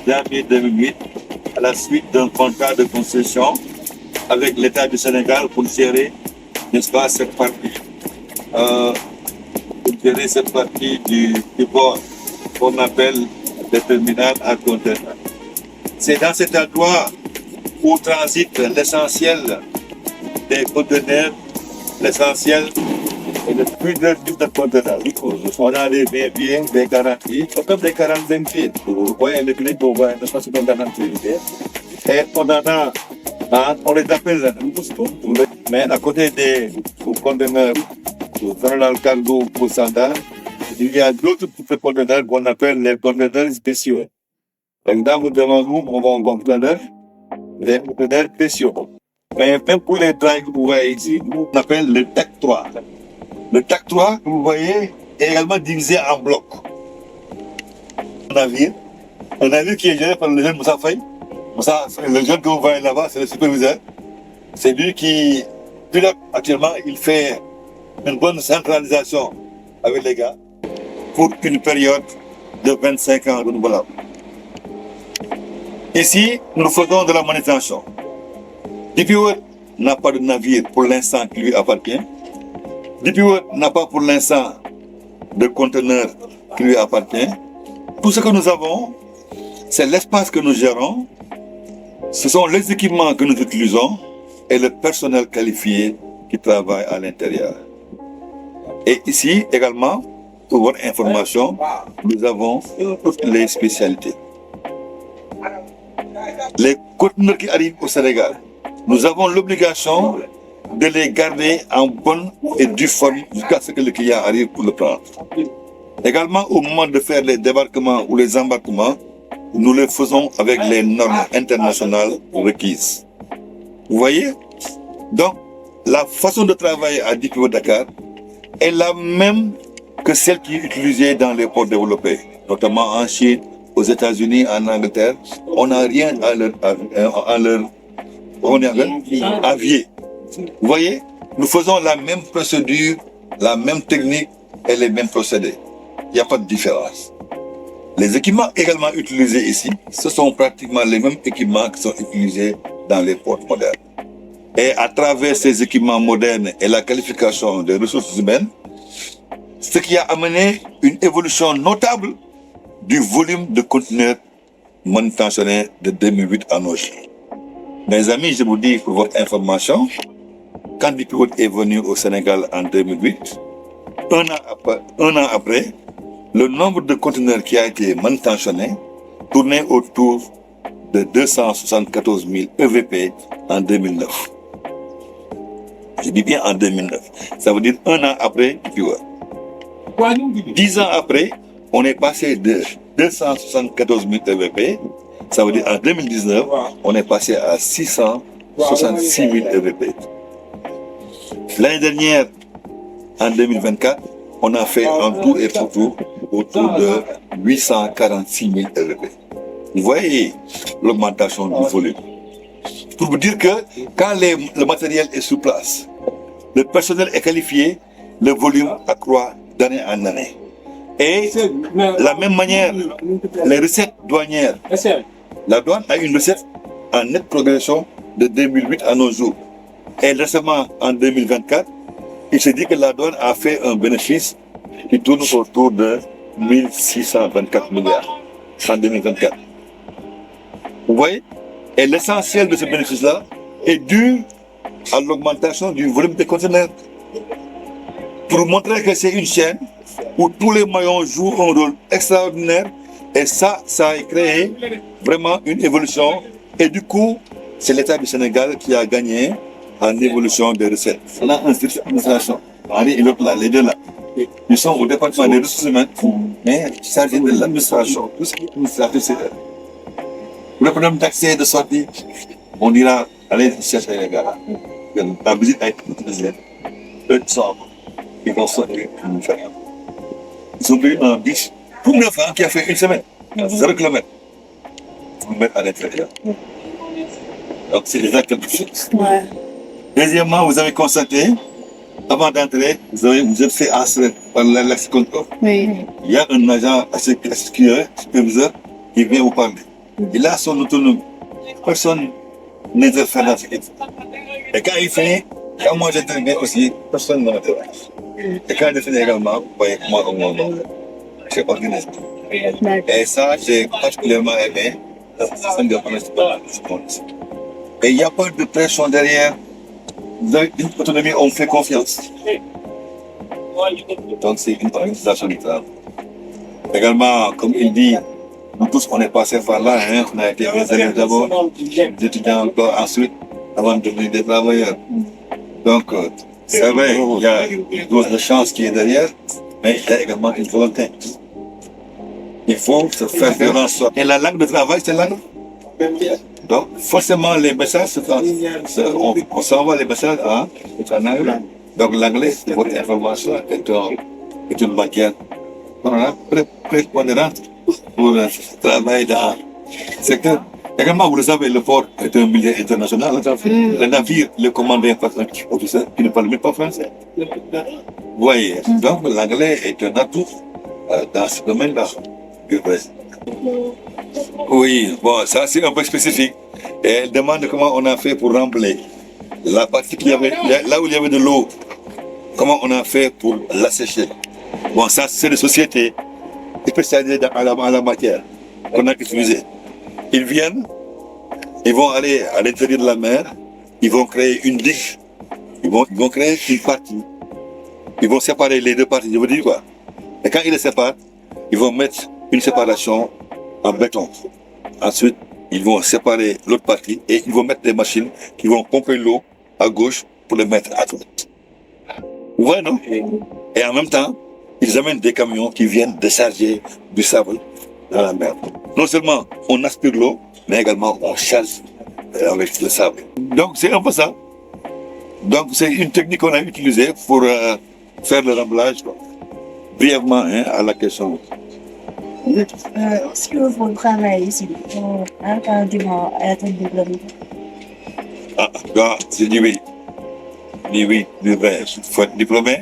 janvier 2008 à la suite d'un contrat de concession avec l'État du Sénégal pour gérer, n'est-ce pas, cette partie, du port qu'on appelle le terminal à conteneurs. C'est dans cet endroit où transite l'essentiel des conteneurs, l'essentiel de plusieurs types de conteneurs. On a des biens, des garanties, comme des 45 pieds. Vous voyez le clip, vous voyez l'espace de garantie. Et on en a, on les appelle, mais à côté des conteneurs, dans le cargo pour standard, il y a d'autres types de conteneurs qu'on appelle les conteneurs spéciaux. Donc, devant nous, on va en conteneurs, les conteneurs spéciaux. Mais même pour les drags que vous voyez ici, on appelle le TAC 3. Le TAC 3, que vous voyez, est également divisé en blocs. Un navire qui est géré par le jeune Moussa Faye. Le jeune que vous voyez là-bas, c'est le superviseur. C'est lui qui pilote actuellement. Il fait une bonne centralisation avec les gars pour une période de 25 ans renouvelable. Ici, nous faisons de la manutention. DP World n'a pas de navire pour l'instant qui lui appartient. DP World n'a pas pour l'instant de conteneur qui lui appartient. Tout ce que nous avons, c'est l'espace que nous gérons, ce sont les équipements que nous utilisons et le personnel qualifié qui travaille à l'intérieur. Et ici également, pour votre information, nous avons toutes les spécialités. Les conteneurs qui arrivent au Sénégal, nous avons l'obligation de les garder en bonne et due forme jusqu'à ce que le client arrive pour le prendre. Également, au moment de faire les débarquements ou les embarquements, nous les faisons avec les normes internationales requises. Vous voyez? Donc, la façon de travailler à DP World Dakar est la même que celle qui est utilisée dans les ports développés, notamment en Chine, aux États-Unis, en Angleterre. On n'a rien à leur avier. Vous voyez, nous faisons la même procédure, la même technique et les mêmes procédés. Il n'y a pas de différence. Les équipements également utilisés ici, ce sont pratiquement les mêmes équipements qui sont utilisés dans les ports modernes. Et à travers ces équipements modernes et la qualification des ressources humaines, ce qui a amené une évolution notable du volume de conteneurs manutentionnés de 2008 à nos jours. Mes amis, je vous dis pour votre information, quand DP World est venu au Sénégal en 2008, un an après, le nombre de conteneurs qui a été manutentionné tournait autour de 274 000 EVP en 2009. Je dis bien en 2009. Ça veut dire un an après DP World. 10 ans après, on est passé de 274 000 EVP. Ça veut dire en 2019, on est passé à 666 000 EVP. L'année dernière, en 2024, on a fait un tout et pour tout autour de 846 000 EVP. Vous voyez l'augmentation du volume. Pour vous dire que quand le matériel est sur place, le personnel est qualifié, le volume accroît d'année en année. Et de la même manière, les recettes douanières, la douane a une recette en nette progression de 2008 à nos jours. Et récemment, en 2024, il se dit que la douane a fait un bénéfice qui tourne autour de 1624 milliards en 2024. Vous voyez? Et l'essentiel de ce bénéfice-là est dû à l'augmentation du volume des conteneurs. Pour montrer que c'est une chaîne où tous les maillons jouent un rôle extraordinaire. Et ça a créé vraiment une évolution. Et du coup, c'est l'État du Sénégal qui a gagné en évolution des recettes. On a un service d'administration. Henri et l'autre là, les deux là. Ils sont au département des ressources humaines, mais chargés de l'administration. Tout ce qui est administratif, c'est eux. Pour le problème d'accès et de sortie, on dira, allez chercher les gars là. La visite a été utilisée. Eux, ils vont sortir une ferme. Ils ont pris un bus pour 9 ans qui a fait une semaine, 0 km. Pour le mettre à l'intérieur. Donc c'est déjà quelque chose. Ouais. Deuxièmement, vous avez constaté, avant d'entrer, vous êtes fait assurer par l'axe contrôle. Oui. Il y a un agent superviseur qui vient vous parler. Il a son autonomie. Personne n'interfère dans cette équipe. Et quand il finit, quand moi j'interviens aussi, personne ne m'intervient. Et quand il finit également, vous voyez comment j'ai organisé. Et ça, j'ai particulièrement aimé. Ça me permet de parler de ce monde. Et il n'y a pas de pression derrière. Vous avez une autonomie, on fait confiance. Donc c'est une organisation du travail. Également, comme il dit, nous tous on est passés par là, hein, on a été des élèves d'abord, des étudiants encore ensuite, avant de devenir des travailleurs. Donc, c'est vrai, il y a une dose de chance qui est derrière, mais il y a également une volonté. Il faut se faire violence. Et la langue de travail, c'est l'anglais. Donc, forcément, les messages, on s'envoie les messages en anglais. Donc, l'anglais, votre information est une matière prépondérante pour travailler dans le secteur. Également, vous le savez, le port est un milieu international. Le navire, le commandant par un officier qui ne parle même pas français. Vous voyez, donc l'anglais est un atout dans ce domaine-là. Oui, bon, ça c'est un peu spécifique. Et elle demande comment on a fait pour remplir la partie qu'il y avait, là où il y avait de l'eau, comment on a fait pour l'assécher. Bon, ça c'est des sociétés spécialisées dans la matière qu'on a utilisée. Ils viennent, ils vont aller à l'intérieur de la mer, ils vont créer une digue, ils vont créer une partie, ils vont séparer les deux parties, je veux dire quoi. Et quand ils les séparent, ils vont mettre une séparation en béton. Ensuite, ils vont séparer l'autre partie et ils vont mettre des machines qui vont pomper l'eau à gauche pour le mettre à droite. Ouais, non? Et en même temps, ils amènent des camions qui viennent décharger du sable dans la mer. Non seulement on aspire l'eau, mais également on charge avec le sable. Donc c'est un peu ça. Donc c'est une technique qu'on a utilisée pour faire le remblage. Brièvement à la question. Est-ce que vous travaillez ici attentivement à être diplômé? J'ai dit oui. Oui, du vrai. Il faut être diplômé.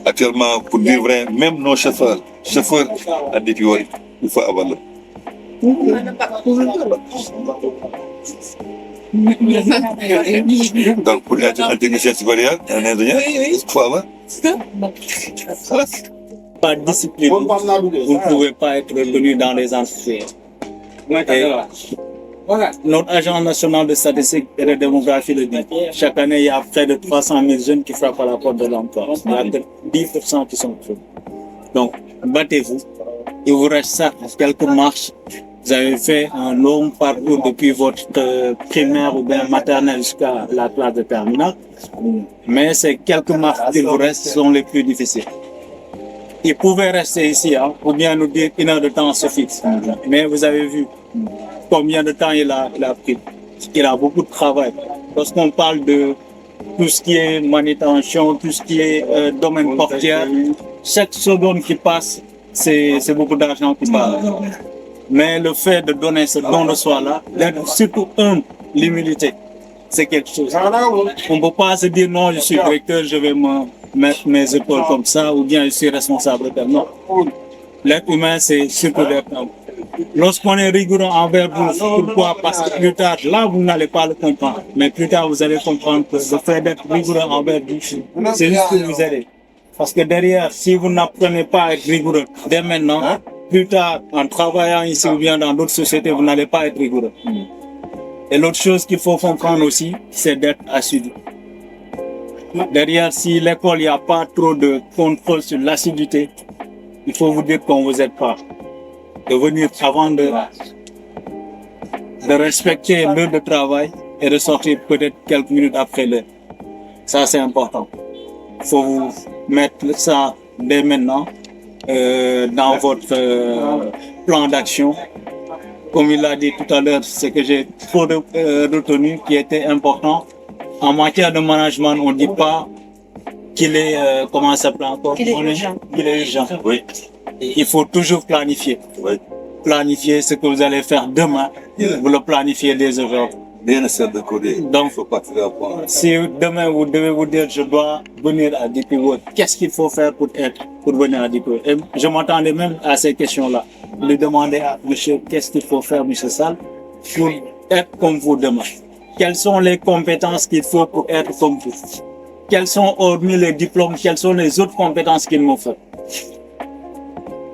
Actuellement, pour dire vrai, même nos chauffeurs à des théories, il faut avoir le. Donc, pour être un technicien supérieur, un ingénieur, il faut avoir. Par discipline, vous ne pouvez pas être retenu dans les entreprises. Notre agence nationale de statistique et de démographie le dit. Chaque année, il y a près de 300 000 jeunes qui frappent à la porte de l'emploi. Il n'y a que 10% qui sont pris. Donc, battez-vous. Il vous reste ça, quelques marches. Vous avez fait un long parcours depuis votre primaire ou bien maternelle jusqu'à la classe de terminale. Mais ces quelques marches qui vous restent sont les plus difficiles. Ils pouvaient rester ici, ou bien nous dire 1 heure de temps suffit. Mais vous avez vu combien de temps il a pris. Il a beaucoup de travail. Lorsqu'on parle de tout ce qui est manutention, tout ce qui est domaine portière, chaque seconde qui passe, c'est beaucoup d'argent qui passe. Mais le fait de donner ce don de soi-là, d'être surtout l'humilité, c'est quelque chose. On ne peut pas se dire non, je suis directeur, je vais me mettre mes épaules comme ça, ou bien je suis responsable. Non. L'être humain, c'est surtout l'être humain. Lorsqu'on est rigoureux envers vous, pourquoi? Parce que plus tard, là, vous n'allez pas le comprendre. Mais plus tard, vous allez comprendre que le fait d'être rigoureux envers vous, c'est juste pour vous aider. Parce que derrière, si vous n'apprenez pas à être rigoureux dès maintenant, plus tard, en travaillant ici ou bien dans d'autres sociétés, vous n'allez pas être rigoureux. Et l'autre chose qu'il faut comprendre aussi, c'est d'être assidu. Derrière, si l'école, il n'y a pas trop de contrôle sur l'assiduité, il faut vous dire qu'on vous aide pas. De venir avant de respecter l'heure de travail et de sortir peut-être quelques minutes après l'heure. Ça, c'est important. Il faut vous mettre ça dès maintenant dans votre plan d'action. Comme il l'a dit tout à l'heure, c'est que j'ai trop retenu qui était important. En matière de management, on ne dit pas qu'il est, comment ça s'appelle encore? Qu'il est urgent. Qu'il est urgent. Oui. Il faut toujours planifier. Oui. Planifier ce que vous allez faire demain, vous le planifiez dès aujourd'hui. Rien ne sert de coder. Donc, il faut pas tirer à point. Si demain vous devez vous dire je dois venir à DP World, qu'est-ce qu'il faut faire pour venir à DP World? Et je m'attendais même à ces questions-là. lui demander à monsieur qu'est-ce qu'il faut faire, monsieur Sall, pour être comme vous demain. Quelles sont les compétences qu'il faut pour être comme vous? Quels sont, hormis les diplômes, quelles sont les autres compétences qu'il me faut?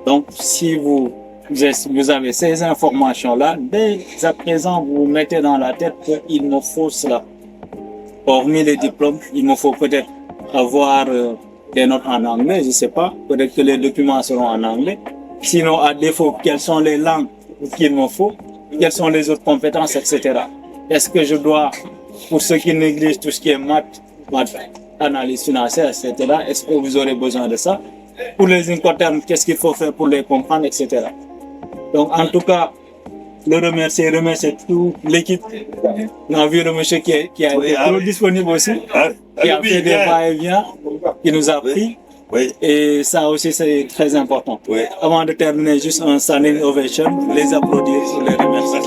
Donc, si vous avez ces informations-là, dès à présent, vous vous mettez dans la tête qu'il me faut cela. Hormis les diplômes, il me faut peut-être avoir des notes en anglais, je ne sais pas, peut-être que les documents seront en anglais. Sinon, à défaut, quelles sont les langues qu'il me faut, quelles sont les autres compétences, etc. Est-ce que je dois, pour ceux qui négligent tout ce qui est maths, analyse financière, etc., est-ce que vous aurez besoin de ça? Pour les incoterms, qu'est-ce qu'il faut faire pour les comprendre, etc. Donc, en tout cas, le remercier toute l'équipe, l'envie de monsieur qui a été disponible aussi, qui a fait des va-et-vient, qui nous a pris. Oui. Et ça aussi, c'est très important. Oui. Avant de terminer, juste un standing ovation, les applaudir, les remercier.